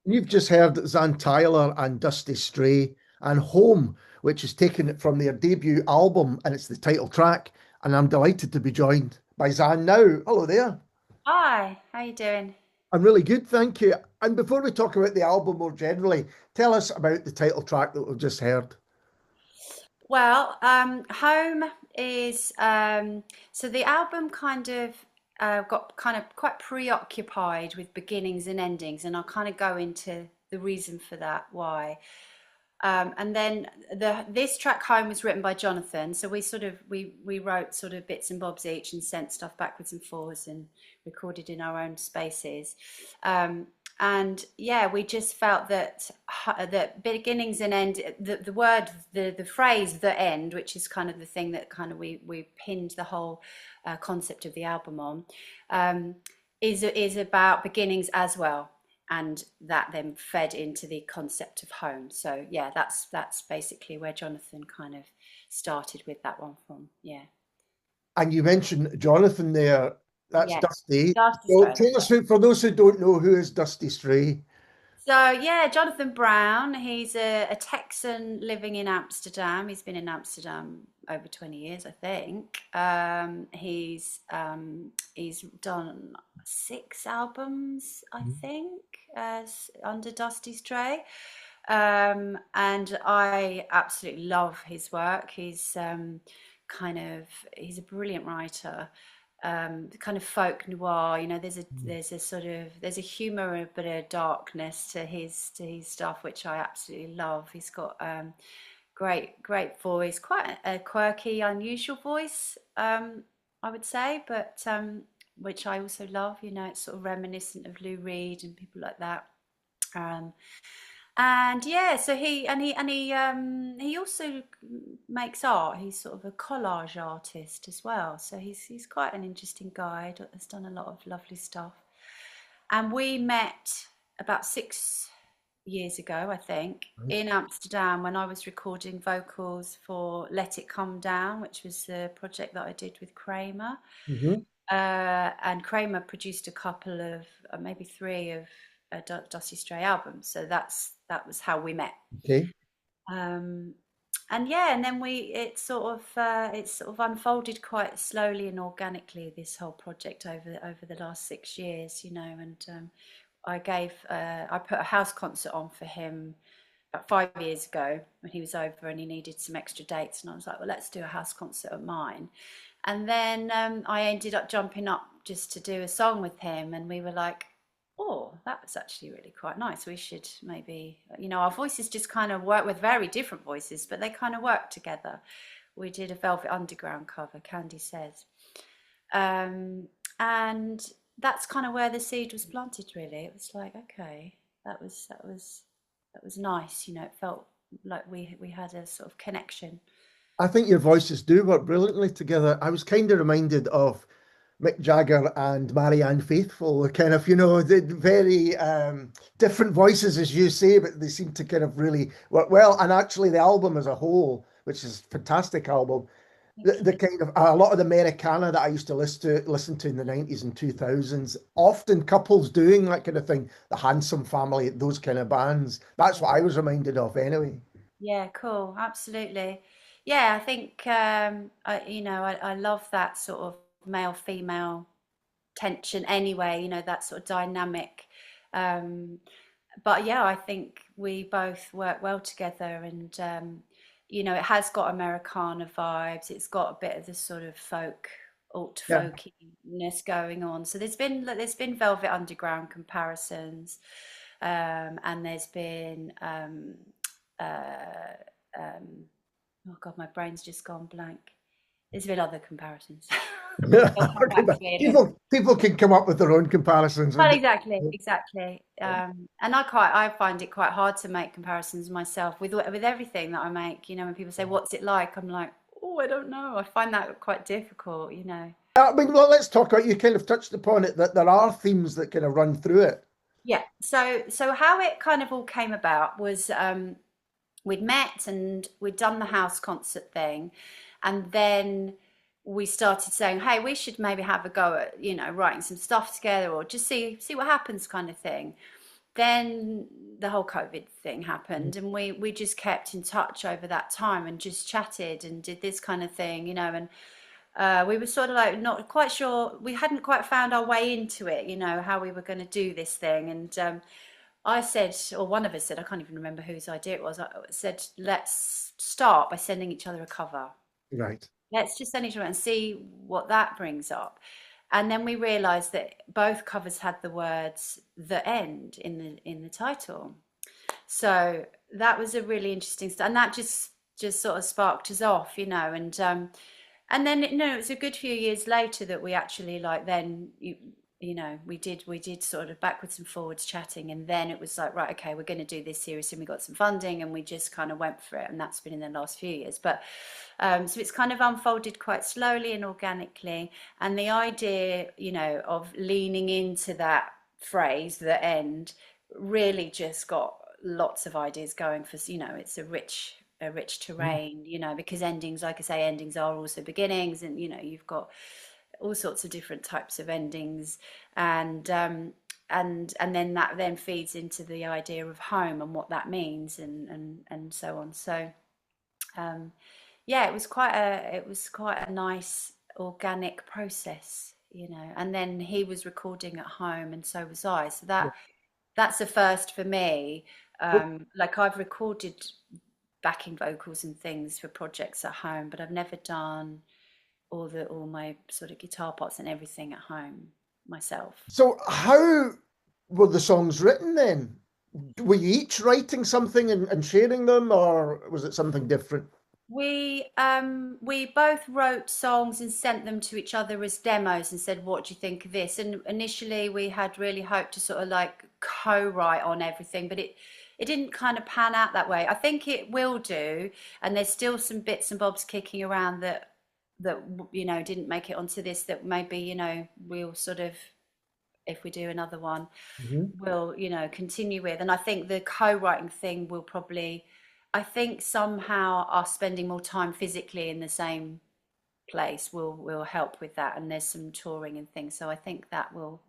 You've just heard Xan Tyler and Dusty Stray and Home, which is taken it from their debut album, and it's the title track. And I'm delighted to be joined by Xan now. Hello there. Hi, how you doing? I'm really good, thank you. And before we talk about the album more generally, tell us about the title track that we've just heard. Well, Home is so the album kind of got kind of quite preoccupied with beginnings and endings, and I'll kind of go into the reason for that, why. And then this track Home was written by Jonathan, so we wrote sort of bits and bobs each and sent stuff backwards and forwards and recorded in our own spaces. And yeah, we just felt that beginnings and end, the word, the phrase, the end, which is kind of the thing that kind of we pinned the whole concept of the album on, is about beginnings as well, and that then fed into the concept of home. So yeah, that's basically where Jonathan kind of started with that one from. Yeah. And you mentioned Jonathan there. That's Yes. Dusty. Dusty So Stray. tell us who, for those who don't know, who is Dusty Stray? So yeah, Jonathan Brown, he's a Texan living in Amsterdam. He's been in Amsterdam over 20 years, I think. He's done 6 albums, I think, as under Dusty Stray. And I absolutely love his work. He's a brilliant writer, kind of folk noir. There's a humor, a bit of darkness to his stuff, which I absolutely love. He's got great voice, quite a quirky, unusual voice, I would say, but which I also love. It's sort of reminiscent of Lou Reed and people like that. Um, and yeah, so he also makes art. He's sort of a collage artist as well. So he's quite an interesting guy. Has done a lot of lovely stuff. And we met about 6 years ago, I think, Right. in Amsterdam when I was recording vocals for Let It Come Down, which was the project that I did with Kramer. Mhm. And Kramer produced a couple of, maybe three of Dusty Stray albums. So that was how we met. Okay. Um, and yeah, and then it sort of unfolded quite slowly and organically, this whole project over the last 6 years, and I put a house concert on for him about 5 years ago when he was over and he needed some extra dates, and I was like, well, let's do a house concert of mine. And then I ended up jumping up just to do a song with him, and we were like, oh, that was actually really quite nice. We should maybe, our voices just kind of work, with very different voices, but they kind of work together. We did a Velvet Underground cover, Candy Says. Um, and that's kind of where the seed was planted, really. It was like, okay, that was nice. It felt like we had a sort of connection. I think your voices do work brilliantly together. I was kind of reminded of Mick Jagger and Marianne Faithfull, the kind of, the very different voices, as you say, but they seem to kind of really work well. And actually, the album as a whole, which is a fantastic album, Thank the you. kind of a lot of the Americana that I used to listen to in the 90s and 2000s, often couples doing that kind of thing, the Handsome Family, those kind of bands. That's what I was reminded of anyway. Yeah, cool. Absolutely. Yeah, I think I love that sort of male female tension anyway, that sort of dynamic. Um, but yeah, I think we both work well together, and it has got Americana vibes. It's got a bit of this sort of alt Yeah. folkiness going on. So there's been Velvet Underground comparisons, and there's been uh, um, oh God, my brain's just gone blank. There's been other comparisons. They'll come back to me in a People can come up with their own comparisons. Well, exactly. And I find it quite hard to make comparisons myself with everything that I make. When people say, "What's it like?" I'm like, "Oh, I don't know." I find that quite difficult. I mean, well, let's talk about, you kind of touched upon it, that there are themes that kind of run through it. Yeah. So how it kind of all came about was we'd met and we'd done the house concert thing, and then we started saying, "Hey, we should maybe have a go at writing some stuff together, or just see what happens," kind of thing. then the whole COVID thing happened, and we just kept in touch over that time and just chatted and did this kind of thing, and we were sort of like not quite sure, we hadn't quite found our way into it, how we were going to do this thing. And I said, or one of us said, I can't even remember whose idea it was, I said, let's start by sending each other a cover. Right. Let's just send each other and see what that brings up. And then we realized that both covers had the words "the end" in the title. So that was a really interesting stuff, and that just sort of sparked us off, and then it was a good few years later that we actually like then we did sort of backwards and forwards chatting, and then it was like, right, okay, we're going to do this series, and we got some funding and we just kind of went for it, and that's been in the last few years. But so it's kind of unfolded quite slowly and organically, and the idea of leaning into that phrase, the end, really just got lots of ideas going for, it's a rich Mm. terrain, because endings, like I say, endings are also beginnings, and you've got all sorts of different types of endings, and then that then feeds into the idea of home and what that means, and so on. So yeah, it was quite a nice organic process, and then he was recording at home and so was I, so Yeah. that's a first for me. Well, Like, I've recorded backing vocals and things for projects at home, but I've never done all my sort of guitar parts and everything at home myself. so how were the songs written then? Were you each writing something and sharing them, or was it something different? We both wrote songs and sent them to each other as demos and said, "What do you think of this?" And initially we had really hoped to sort of like co-write on everything, but it didn't kind of pan out that way. I think it will do, and there's still some bits and bobs kicking around that didn't make it onto this, that maybe we'll sort of, if we do another one, Mhm. we'll continue with. And I think the co-writing thing will probably, I think somehow us spending more time physically in the same place will help with that, and there's some touring and things, so I think that will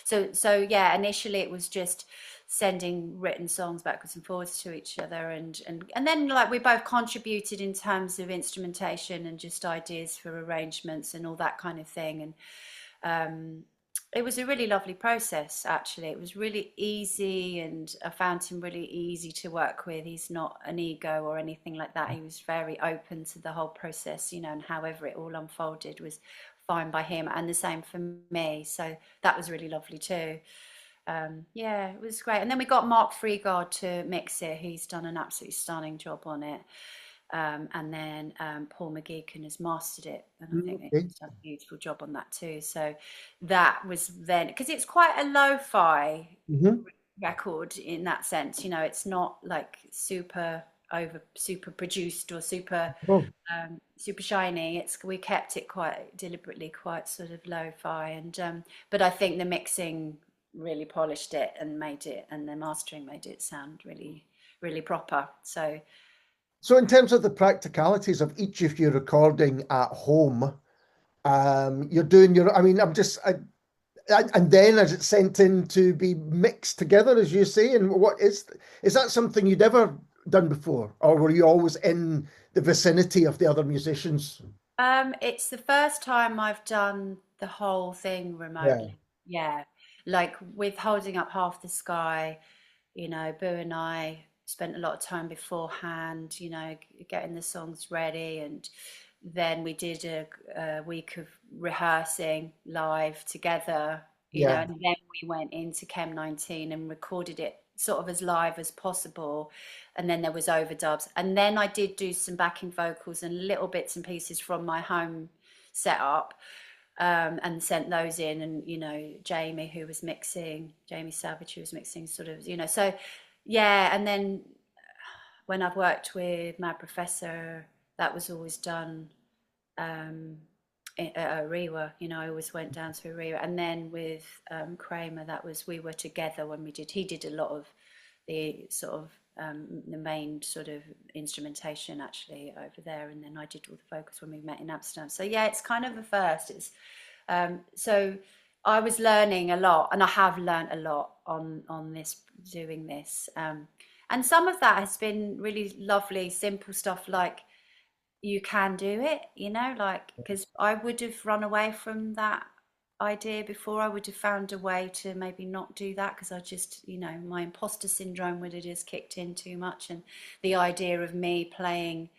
so yeah, initially it was just sending written songs backwards and forwards to each other, and then like we both contributed in terms of instrumentation and just ideas for arrangements and all that kind of thing. And um it was a really lovely process, actually. It was really easy, and I found him really easy to work with. He's not an ego or anything like that. He was very open to the whole process, and however it all unfolded was fine by him, and the same for me. So that was really lovely too. Yeah, it was great. And then we got Mark Freegard to mix it. He's done an absolutely stunning job on it. And then Paul McGeechan has mastered it, and I think Okay. he's done a beautiful job on that too. So that was then, because it's quite a lo-fi Mhm. record in that sense. It's not like super produced or Oh, super shiny. We kept it quite deliberately quite sort of lo-fi, and but I think the mixing really polished it and made it, and the mastering made it sound really, really proper. So so in terms of the practicalities of each of you recording at home, you're doing your, I mean, and then as it's sent in to be mixed together, as you say, and is that something you'd ever done before, or were you always in the vicinity of the other musicians? it's the first time I've done the whole thing Yeah, remotely. Yeah. Like with Holding Up Half the Sky, Boo and I spent a lot of time beforehand, getting the songs ready. And then we did a week of rehearsing live together, yeah, and then we went into Chem 19 and recorded it sort of as live as possible. And then there was overdubs. And then I did do some backing vocals and little bits and pieces from my home setup, and sent those in. And, Jamie Savage, who was mixing sort of, so yeah. And then when I've worked with Mad Professor, that was always done um, at Ariwa. I always went down to Ariwa. And then with Kramer, we were together when he did a lot of the sort of the main sort of instrumentation actually over there, and then I did all the vocals when we met in Amsterdam. So yeah, it's kind of a first. It's so I was learning a lot, and I have learned a lot on this doing this. And some of that has been really lovely, simple stuff like you can do it, like because I would have run away from that idea before. I would have found a way to maybe not do that because I just, my imposter syndrome would have just kicked in too much, and the idea of me playing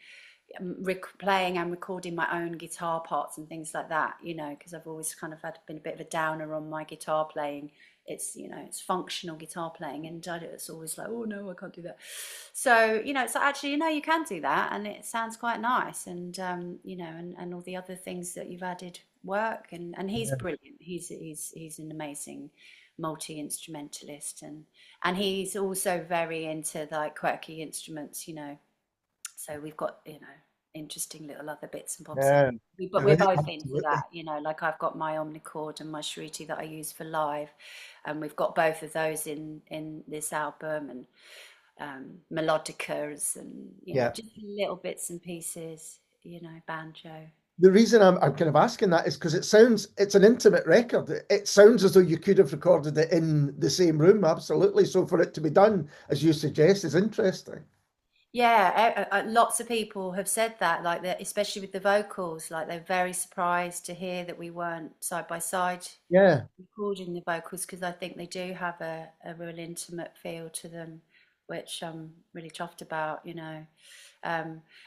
and recording my own guitar parts and things like that, because I've always kind of been a bit of a downer on my guitar playing. It's functional guitar playing, and it's always like, oh no, I can't do that. So, it's actually, you can do that, and it sounds quite nice, and and all the other things that you've added work, and he's Yeah. brilliant. He's an amazing multi-instrumentalist, and he's also very into like quirky instruments, so we've got, interesting little other bits and bobs. Yeah. But we're Right, both into absolutely. that, like I've got my omnichord and my shriti that I use for live, and we've got both of those in this album, and melodicas, and Yeah. just little bits and pieces, banjo. The reason I'm kind of asking that is because it's an intimate record. It sounds as though you could have recorded it in the same room, absolutely. So for it to be done, as you suggest, is interesting. Yeah, lots of people have said that, like that, especially with the vocals, like they're very surprised to hear that we weren't side by side Yeah. recording the vocals, because I think they do have a real intimate feel to them, which I'm really chuffed about, and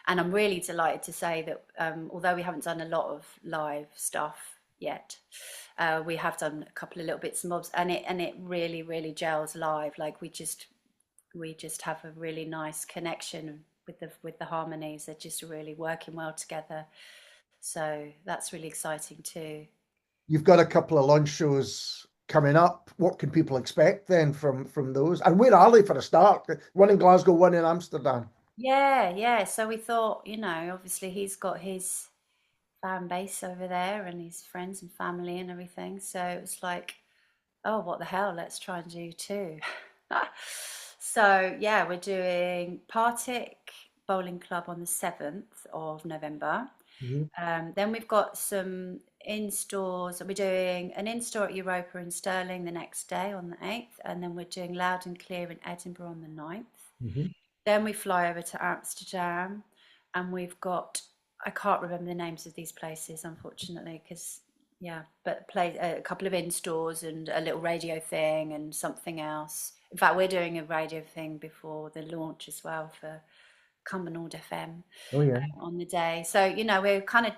I'm really delighted to say that although we haven't done a lot of live stuff yet, we have done a couple of little bits and bobs, and it really, really gels live. Like we just have a really nice connection with the harmonies. They're just really working well together. So that's really exciting too. You've got a couple of launch shows coming up. What can people expect then from those? And where are they for a start? One in Glasgow, one in Amsterdam. Yeah, yeah. So we thought, obviously he's got his fan base over there and his friends and family and everything. So it was like, oh, what the hell? Let's try and do two. So yeah, we're doing Partick Bowling Club on the 7th of November. Mhm. Then we've got some in-stores. We're doing an in-store at Europa in Stirling the next day on the 8th, and then we're doing Loud and Clear in Edinburgh on the 9th. Mhm. Then we fly over to Amsterdam, and we've got, I can't remember the names of these places, unfortunately, because, yeah, but play a couple of in-stores and a little radio thing and something else. In fact, we're doing a radio thing before the launch as well for Cumbernauld FM Oh yeah. on the day. So, we're kind of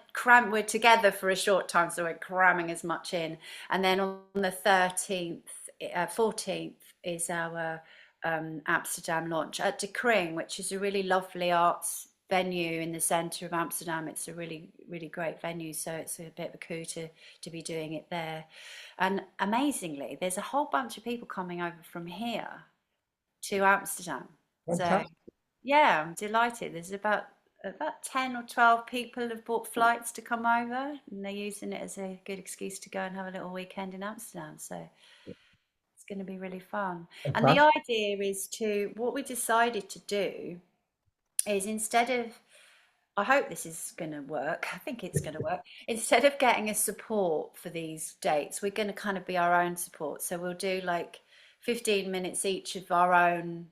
we're together for a short time, so we're cramming as much in. And then on the 13th, 14th is our Amsterdam launch at De Kring, which is a really lovely arts venue in the centre of Amsterdam. It's a really, really great venue, so it's a bit of a coup to be doing it there. And amazingly, there's a whole bunch of people coming over from here to Amsterdam. So Fantastic. yeah, I'm delighted. There's about 10 or 12 people have bought flights to come over, and they're using it as a good excuse to go and have a little weekend in Amsterdam. So it's going to be really fun. And the Fantastic. idea is what we decided to do is, instead of, I hope this is going to work. I think it's going to work. Instead of getting a support for these dates, we're going to kind of be our own support. So we'll do like 15 minutes each of our own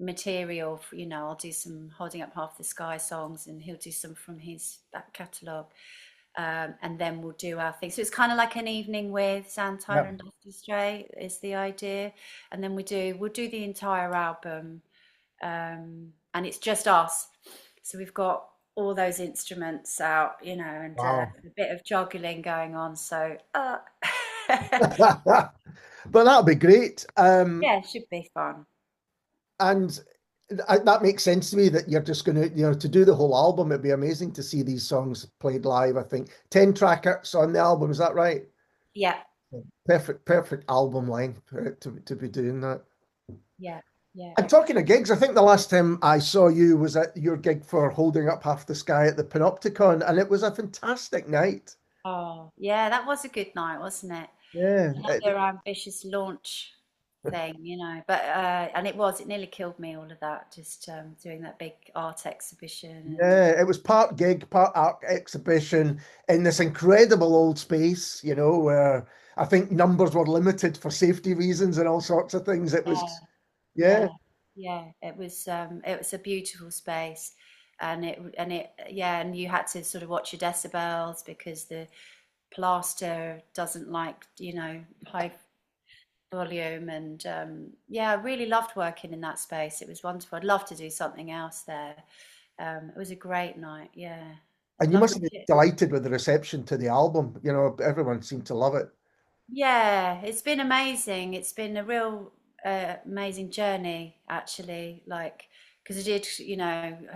material. I'll do some Holding Up Half the Sky songs, and he'll do some from his back catalogue. And then we'll do our thing. So it's kind of like an evening with Xan Tyler Yeah. and Dusty Stray is the idea. And then we'll do the entire album, and it's just us. So we've got all those instruments out, and Wow. a bit of juggling going on. So But that'll be great. yeah, it should be fun. And that makes sense to me that you're just going to, to do the whole album. It'd be amazing to see these songs played live. I think 10 tracks on the album. Is that right? Yeah, Perfect album length to be doing that. yeah, yeah. And talking of gigs, I think the last time I saw you was at your gig for Holding Up Half the Sky at the Panopticon, and it was a fantastic night. Oh, yeah, that was a good night, wasn't it? Yeah. Another ambitious launch thing, and it nearly killed me, all of that, just doing that big art exhibition. And Yeah, it was part gig, part art exhibition in this incredible old space, where I think numbers were limited for safety reasons and all sorts of things. It Yeah, was, yeah, yeah. yeah. It was a beautiful space, yeah, and you had to sort of watch your decibels because the plaster doesn't like, high volume, and yeah, I really loved working in that space. It was wonderful. I'd love to do something else there. It was a great night. Yeah, And you must lovely. have been delighted with the reception to the album. You know, everyone seemed to love it. Yeah, it's been amazing. It's been a real amazing journey, actually. Like, because I did,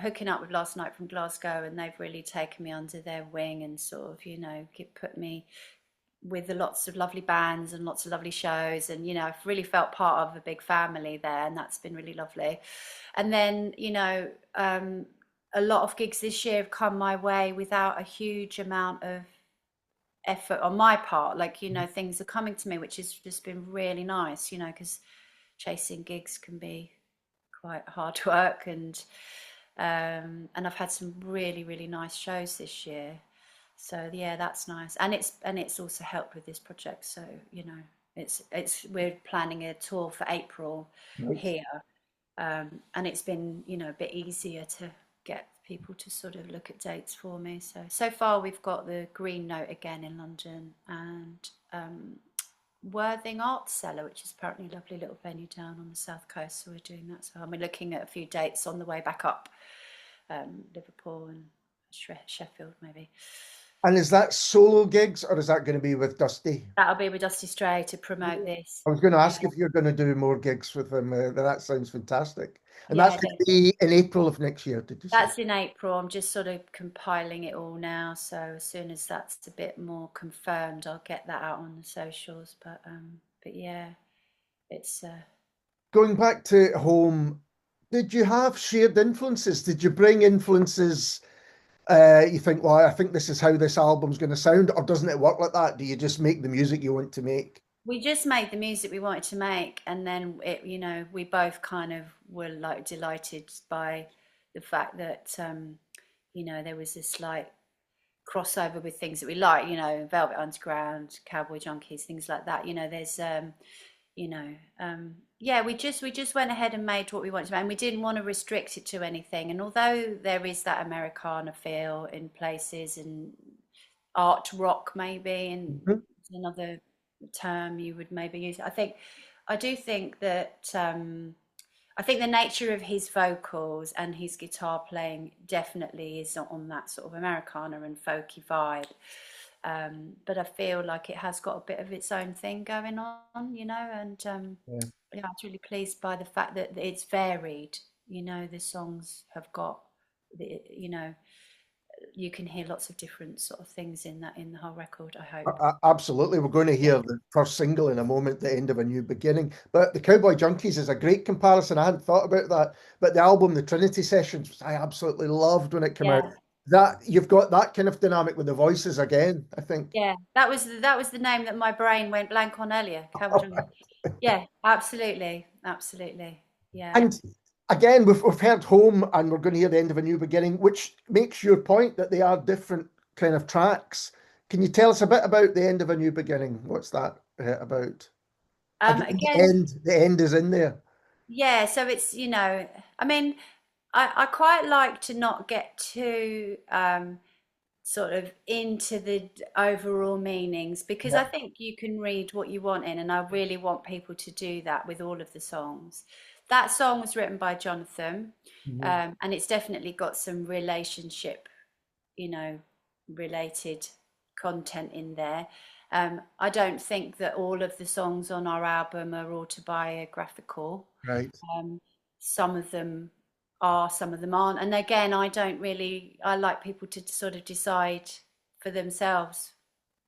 hooking up with Last Night from Glasgow, and they've really taken me under their wing and sort of, put me with the lots of lovely bands and lots of lovely shows. And, I've really felt part of a big family there, and that's been really lovely. And then, a lot of gigs this year have come my way without a huge amount of effort on my part. Like, things are coming to me, which has just been really nice, because chasing gigs can be quite hard work, and I've had some really, really nice shows this year. So yeah, that's nice. And it's also helped with this project. So, we're planning a tour for April Right. here. And it's been, a bit easier to get people to sort of look at dates for me. So far we've got the Green Note again in London, and Worthing Arts Cellar, which is apparently a lovely little venue down on the south coast. So we're doing that. So we're looking at a few dates on the way back up, Liverpool and Sheffield maybe. And is that solo gigs or is that going to be with Dusty? That'll be with Dusty Stray to promote this. I was going to Yeah, ask if you're going to do more gigs with them. That sounds fantastic. And that's yeah, going to be in April of next year, did you say? that's in April. I'm just sort of compiling it all now. So as soon as that's a bit more confirmed, I'll get that out on the socials. But yeah, it's Going back to home, did you have shared influences? Did you bring influences? You think, well, I think this is how this album's going to sound, or doesn't it work like that? Do you just make the music you want to make? we just made the music we wanted to make, and then we both kind of were like delighted by the fact that there was this like crossover with things that we like, Velvet Underground, Cowboy Junkies, things like that. There's you know yeah, we just went ahead and made what we wanted to make, and we didn't want to restrict it to anything. And although there is that Americana feel in places, and art rock maybe, and Mhm. another term you would maybe use, I do think that I think the nature of his vocals and his guitar playing definitely is on that sort of Americana and folky vibe. But I feel like it has got a bit of its own thing going on, and Yeah. yeah, I was really pleased by the fact that it's varied. The songs have got, you can hear lots of different sort of things in the whole record, I hope. Absolutely. We're going to Yeah. hear the first single in a moment, The End of a New Beginning. But the Cowboy Junkies is a great comparison. I hadn't thought about that. But the album, The Trinity Sessions, which I absolutely loved when it came out. Yeah. That you've got that kind of dynamic with the voices again, I think. Yeah. That was the name that my brain went blank on earlier. Cowboy Jungle. Yeah, absolutely. Absolutely. Yeah. And again, we've heard Home and we're going to hear The End of a New Beginning, which makes your point that they are different kind of tracks. Can you tell us a bit about The End of a New Beginning? What's that about? Again, Again, the end is in there. yeah, so it's, I mean, I quite like to not get too sort of into the overall meanings, because I Yeah. think you can read what you want in, and I really want people to do that with all of the songs. That song was written by Jonathan, Mhm. and it's definitely got some relationship, you know, related content in there. I don't think that all of the songs on our album are autobiographical. Right. Um, some of them are, some of them aren't. And again, I like people to sort of decide for themselves,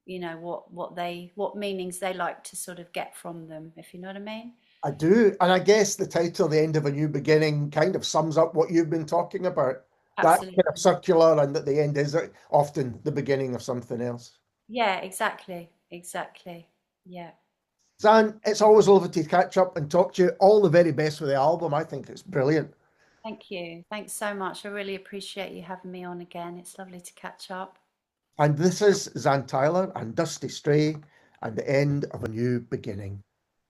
what meanings they like to sort of get from them, if you know what I mean. I do. And I guess the title, The End of a New Beginning, kind of sums up what you've been talking about. That kind of Absolutely. circular, and that the end is often the beginning of something else. Yeah, exactly. Exactly. Yeah. Zan, it's always lovely to catch up and talk to you. All the very best with the album. I think it's brilliant. Thank you. Thanks so much. I really appreciate you having me on again. It's lovely to catch up. And this is Xan Tyler and Dusty Stray and the end of a new beginning.